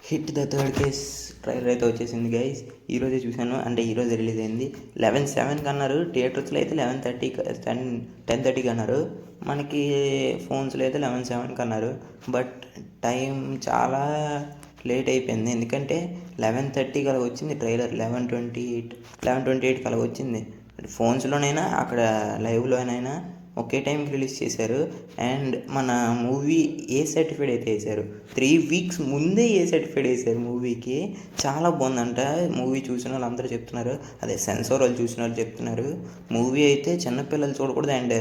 Hit the third case trailer అయితే వచ్చేసింది guys. ఈరోజే చూశాను, అంటే ఈరోజు రిలీజ్ అయింది. 11:07కి అన్నారు, థియేటర్స్లో అయితే 10:30కి అన్నారు. మనకి ఫోన్స్లో అయితే 11:07కి అన్నారు. బట్ టైం చాలా లేట్ అయిపోయింది, ఎందుకంటే 11:30కి అలా వచ్చింది ట్రైలర్. 11:28కి అలా వచ్చింది. ఫోన్స్లోనైనా అక్కడ లైవ్లోనైనా ఒకే టైంకి రిలీజ్ చేశారు. అండ్ మన మూవీ ఏ సర్టిఫైడ్ అయితే వేశారు, 3 వీక్స్ ముందే ఏ సర్టిఫైడ్ వేశారు మూవీకి. చాలా బాగుందంట. మూవీ చూసిన వాళ్ళు అందరూ చెప్తున్నారు, అదే సెన్సార్ వాళ్ళు చూసిన వాళ్ళు చెప్తున్నారు, మూవీ అయితే చిన్నపిల్లలు చూడకూడదు. అండ్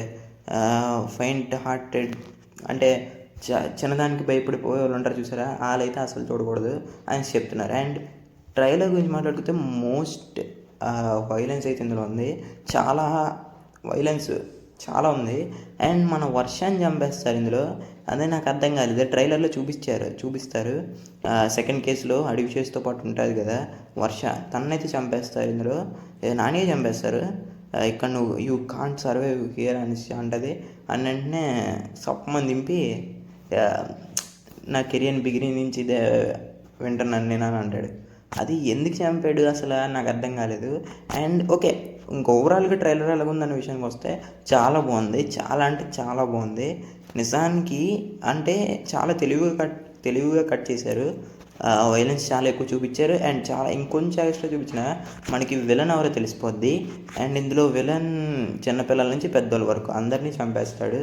ఫైంట్ హార్టెడ్ అంటే చిన్నదానికి భయపడిపోయే వాళ్ళు ఉంటారు చూసారా, వాళ్ళైతే అసలు చూడకూడదు అని చెప్తున్నారు. అండ్ ట్రైలర్ గురించి మాట్లాడుకుంటే మోస్ట్ వైలెన్స్ అయితే ఇందులో ఉంది. చాలా వైలెన్స్ చాలా ఉంది. అండ్ మన వర్షాన్ని చంపేస్తారు ఇందులో. అదే నాకు అర్థం కాలేదు. ట్రైలర్లో చూపిస్తారు సెకండ్ కేసులో అడవి చేస్తో పాటు ఉంటుంది కదా వర్ష, తన్నైతే చంపేస్తారు ఇందులో. నానే చంపేస్తారు. ఇక్కడ నువ్వు యూ కాంట్ సర్వైవ్ హియర్ అని అంటది. అని వెంటనే సప్పమని దింపి నా కెరియర్ బిగినింగ్ నుంచి ఇదే వింటున్నాను నేను అని అంటాడు. అది ఎందుకు చంపాడు అసలు నాకు అర్థం కాలేదు. అండ్ ఓకే, ఇంక ఓవరాల్గా ట్రైలర్ ఎలాగుందన్న విషయానికి వస్తే చాలా బాగుంది. చాలా అంటే చాలా బాగుంది నిజానికి. అంటే చాలా తెలివిగా కట్ చేశారు. వైలెన్స్ చాలా ఎక్కువ చూపించారు. అండ్ చాలా ఇంకొంచెం ఎక్స్ట్రా చూపించిన మనకి విలన్ ఎవరో తెలిసిపోద్ది. అండ్ ఇందులో విలన్ చిన్నపిల్లల నుంచి పెద్దోళ్ళ వరకు అందరినీ చంపేస్తాడు.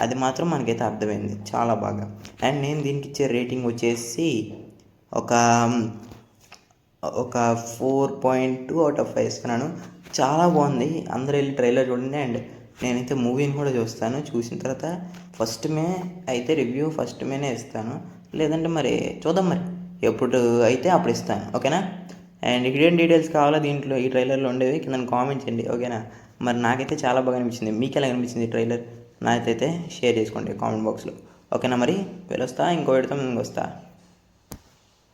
అది మాత్రం మనకైతే అర్థమైంది చాలా బాగా. అండ్ నేను దీనికి ఇచ్చే రేటింగ్ వచ్చేసి ఒక 4.2/5 ఇస్తున్నాను. చాలా బాగుంది. అందరూ వెళ్ళి ట్రైలర్ చూడండి. అండ్ నేనైతే మూవీని కూడా చూస్తాను. చూసిన తర్వాత ఫస్ట్ మే అయితే రివ్యూ ఫస్ట్ మేనే ఇస్తాను, లేదంటే మరి చూద్దాం, మరి ఎప్పుడు అయితే అప్పుడు ఇస్తాను, ఓకేనా. అండ్ హిడెన్ డీటెయిల్స్ కావాలా దీంట్లో ఈ ట్రైలర్లో ఉండేవి కింద కామెంట్ చేయండి, ఓకేనా. మరి నాకైతే చాలా బాగా అనిపించింది. మీకు ఎలా అనిపించింది ఈ ట్రైలర్ నాకైతే షేర్ చేసుకోండి కామెంట్ బాక్స్లో, ఓకేనా. మరి వెళ్ళొస్తా, ఇంకో పెడతాం, ఇంకొస్తా.